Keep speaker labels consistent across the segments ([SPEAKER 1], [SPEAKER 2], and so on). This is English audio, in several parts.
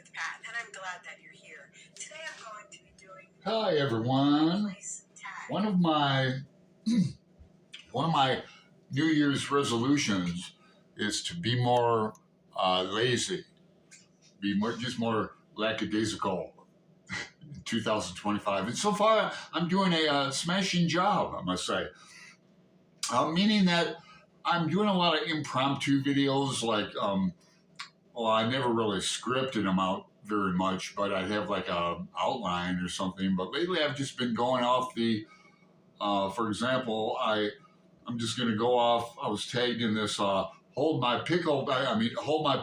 [SPEAKER 1] with Pat, and I'm glad that you're here. Today I'm going to be doing...
[SPEAKER 2] Hi everyone. One of my New Year's resolutions is to be more lazy, be more lackadaisical in 2025. And so far, I'm doing a smashing job, I must say. Meaning that I'm doing a lot of impromptu videos, like, well, I never really scripted them out very much, but I'd have like a outline or something. But lately I've just been going off the, for example, I'm just going to go off, I was tagged in this hold my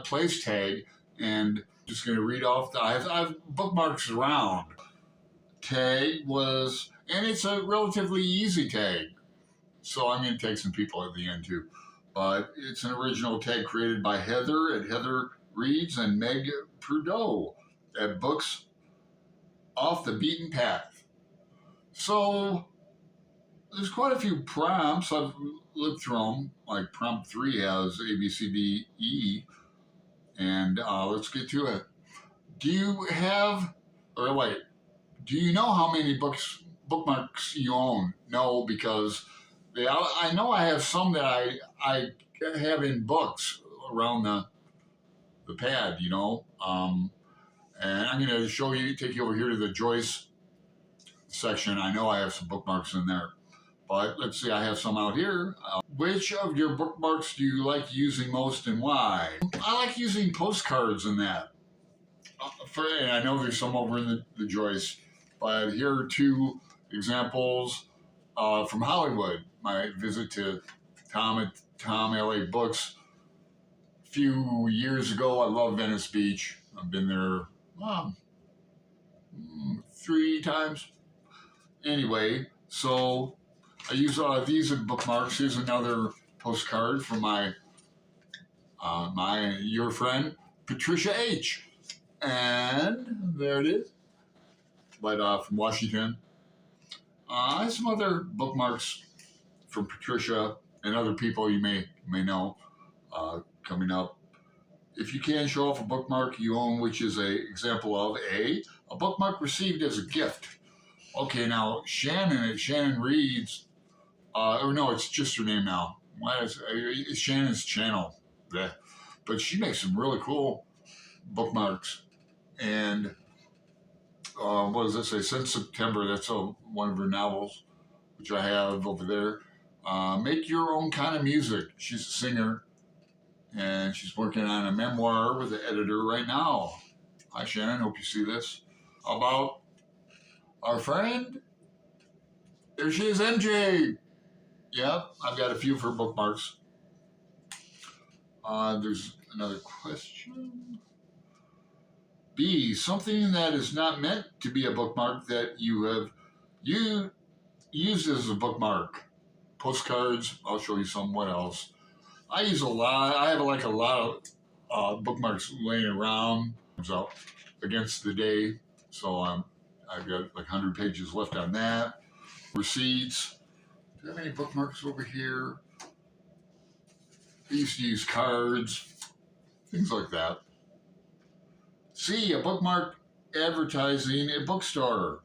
[SPEAKER 2] place tag, and just going to read off, I have bookmarks around. Tag was, and it's a relatively easy tag. So I'm going to take some people at the end too. But it's an original tag created by Heather at Heather Reads and Meg Trudeau at Books Off the Beaten Path. So there's quite a few prompts. I've looked through them. Like prompt 3 has A, B, C, D, E. And let's get to it. Do you know how many bookmarks you own? No, because I know I have some that I have in books around the pad, you know. And I'm going to take you over here to the Joyce section. I know I have some bookmarks in there. But let's see, I have some out here. Which of your bookmarks do you like using most and why? I like using postcards in that. And I know there's some over in the Joyce. But here are two examples from Hollywood. My visit to Tom at Tom LA Books a few years ago. I love Venice Beach. I've been there 3 times. Anyway, so I use these as bookmarks. Here's another postcard from your friend Patricia H. And there it is. But from Washington. I have some other bookmarks from Patricia and other people you may know coming up. If you can show off a bookmark you own, which is an example of a bookmark received as a gift. Okay, now Shannon Reads, or no, it's just her name now. It's Shannon's channel. Yeah. But she makes some really cool bookmarks. And what does that say? Since September, that's one of her novels, which I have over there. Make Your Own Kind of Music. She's a singer, and she's working on a memoir with the editor right now. Hi, Shannon. Hope you see this. How about our friend? There she is, MJ. Yep, I've got a few of her bookmarks. There's another question. B, something that is not meant to be a bookmark that you have used as a bookmark. Postcards, I'll show you some. What else? I use a lot. I have like a lot of bookmarks laying around out against the day. So I've got like 100 pages left on that. Receipts. Do you have any bookmarks over here? I used to use cards, things like that. C, a bookmark advertising a bookstore.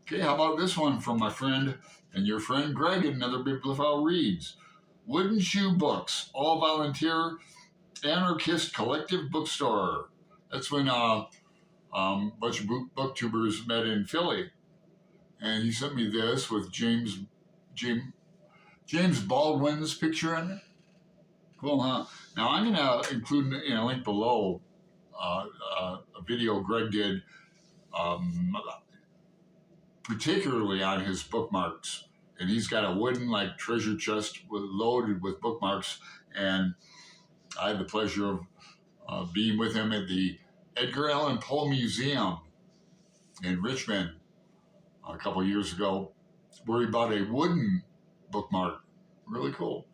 [SPEAKER 2] Okay, how about this one from my friend and your friend Greg at Another Bibliophile Reads. Wooden Shoe Books, all volunteer anarchist collective bookstore. That's when a bunch of booktubers met in Philly. And he sent me this with James Baldwin's picture on it. Cool, huh? Now I'm going to include in a link below a video Greg did, particularly on his bookmarks. And he's got a wooden treasure chest loaded with bookmarks. And I had the pleasure of being with him at the Edgar Allan Poe Museum in Richmond a couple years ago, where he bought a wooden bookmark. Really cool.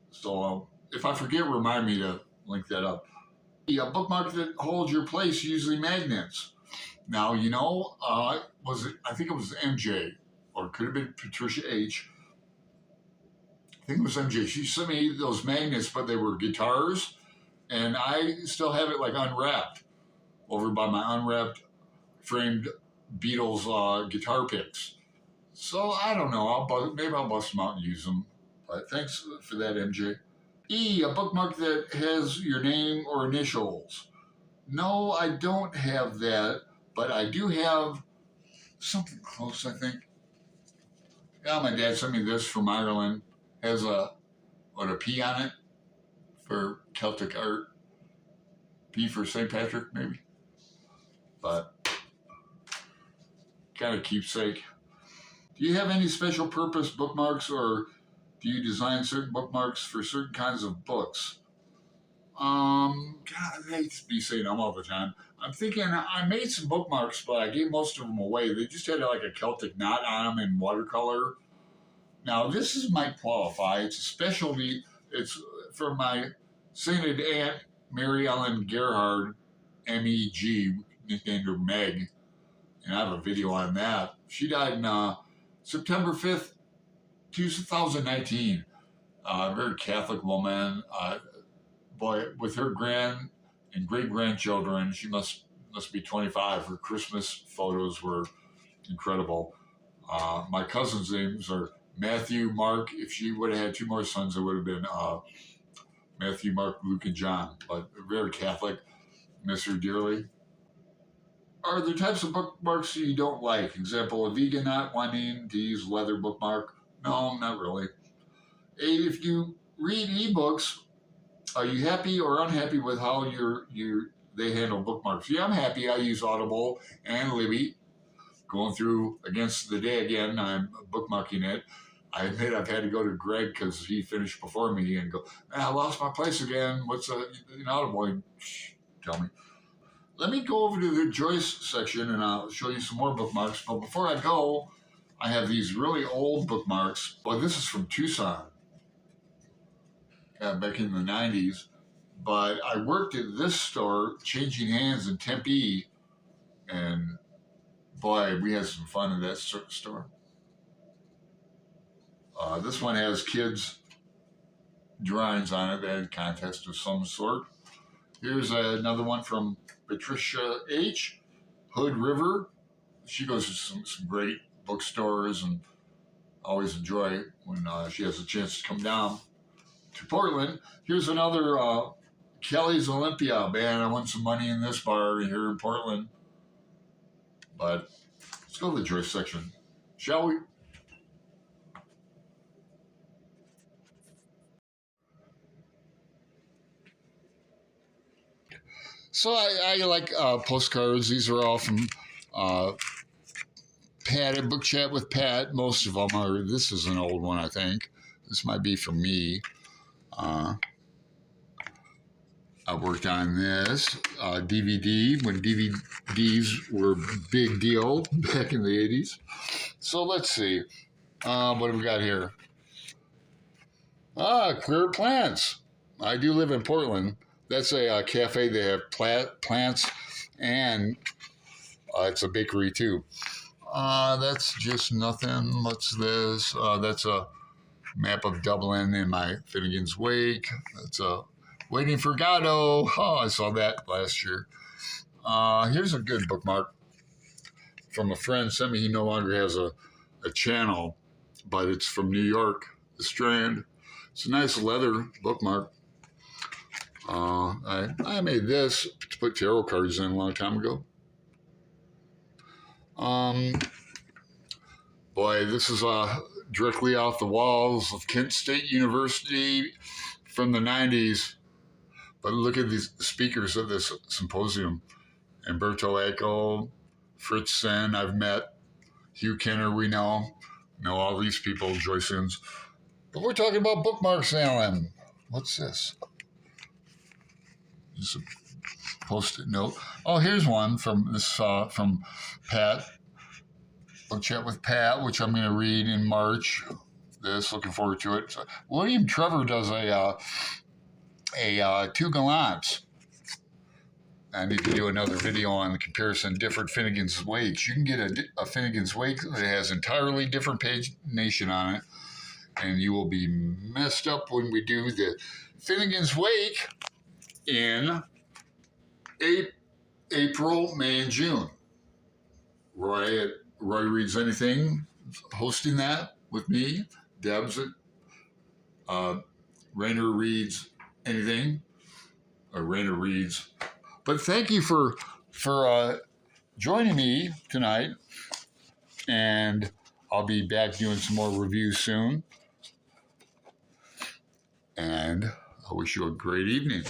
[SPEAKER 2] So if I forget, remind me to link that up. A bookmark that holds your place, usually magnets. Now, I think it was MJ, or it could have been Patricia H. I think it was MJ. She sent me those magnets, but they were guitars, and I still have it like unwrapped over by my unwrapped framed Beatles guitar picks. So I don't know. Maybe I'll bust them out and use them. But thanks for that, MJ. E, a bookmark that has your name or initials. No, I don't have that, but I do have something close, I think. Yeah, my dad sent me this from Ireland. Has a P on it for Celtic art. P for St. Patrick, maybe. But kind of keepsake. Do you have any special purpose bookmarks, or do you design certain bookmarks for certain kinds of books? God, I hate to be saying them all the time. I'm thinking I made some bookmarks, but I gave most of them away. They just had like a Celtic knot on them in watercolor. Now, might qualify. It's a specialty. It's for my sainted aunt, Mary Ellen Gerhard, MEG, nicknamed her Meg, and I have a video on that. She died on September 5th, 2019. A very Catholic woman. Boy, with her grand and great grandchildren, she must be 25. Her Christmas photos were incredible. My cousins' names are Matthew, Mark. If she would have had two more sons, it would have been Matthew, Mark, Luke, and John. But very Catholic. Miss her dearly. Are there types of bookmarks you don't like? Example, a vegan not wanting to use leather bookmark? No, not really. If you read ebooks, are you happy or unhappy with how they handle bookmarks? Yeah, I'm happy. I use Audible and Libby. Going through Against the Day again, I'm bookmarking it. I admit I've had to go to Greg because he finished before me and go, I lost my place again. What's an Audible? Shh, tell me. Let me go over to the Joyce section and I'll show you some more bookmarks. But before I go, I have these really old bookmarks. Well, this is from Tucson, back in the 90s. But I worked at this store, changing hands in Tempe, and boy, we had some fun in that store. This one has kids' drawings on it. They had a contest of some sort. Here's another one from Patricia H, Hood River. She goes to some great bookstores and always enjoy when she has a chance to come down to Portland. Here's another Kelly's Olympia. Man, I won some money in this bar here in Portland. But let's go to the Joyce section, shall we? So I like postcards. These are all from Pat at Book Chat with Pat. Most of them are. This is an old one, I think. This might be from me. I worked on this DVD when DVDs were a big deal back in the 80s. So let's see. What have we got here? Queer Plants. I do live in Portland. That's a cafe. They have plants, and it's a bakery too. That's just nothing. What's this? That's a map of Dublin in my Finnegan's Wake. That's a Waiting for Godot. Oh, I saw that last year. Here's a good bookmark from a friend. Sent me. He no longer has a channel, but it's from New York, The Strand. It's a nice leather bookmark. I made this to put tarot cards in a long time ago. Boy, this is directly off the walls of Kent State University from the 90s. But look at these speakers of this symposium. Umberto Eco, Fritz Sen, I've met. Hugh Kenner, we know all these people, Joyceans. But we're talking about bookmarks, Alan. What's this? Just a Post-it note. Oh, here's one from Pat. Book Chat with Pat, which I'm going to read in March. Looking forward to it. So, William Trevor does a Two Gallants. I need to do another video on the comparison of different Finnegan's Wakes. You can get a Finnegan's Wake that has entirely different pagination on it, and you will be messed up when we do the Finnegan's Wake in April, May, and June. Roy Reads Anything, hosting that with me. Deb's at Rainer Reads Anything, or Rainer Reads. But thank you for joining me tonight, and I'll be back doing some more reviews soon. And I wish you a great evening.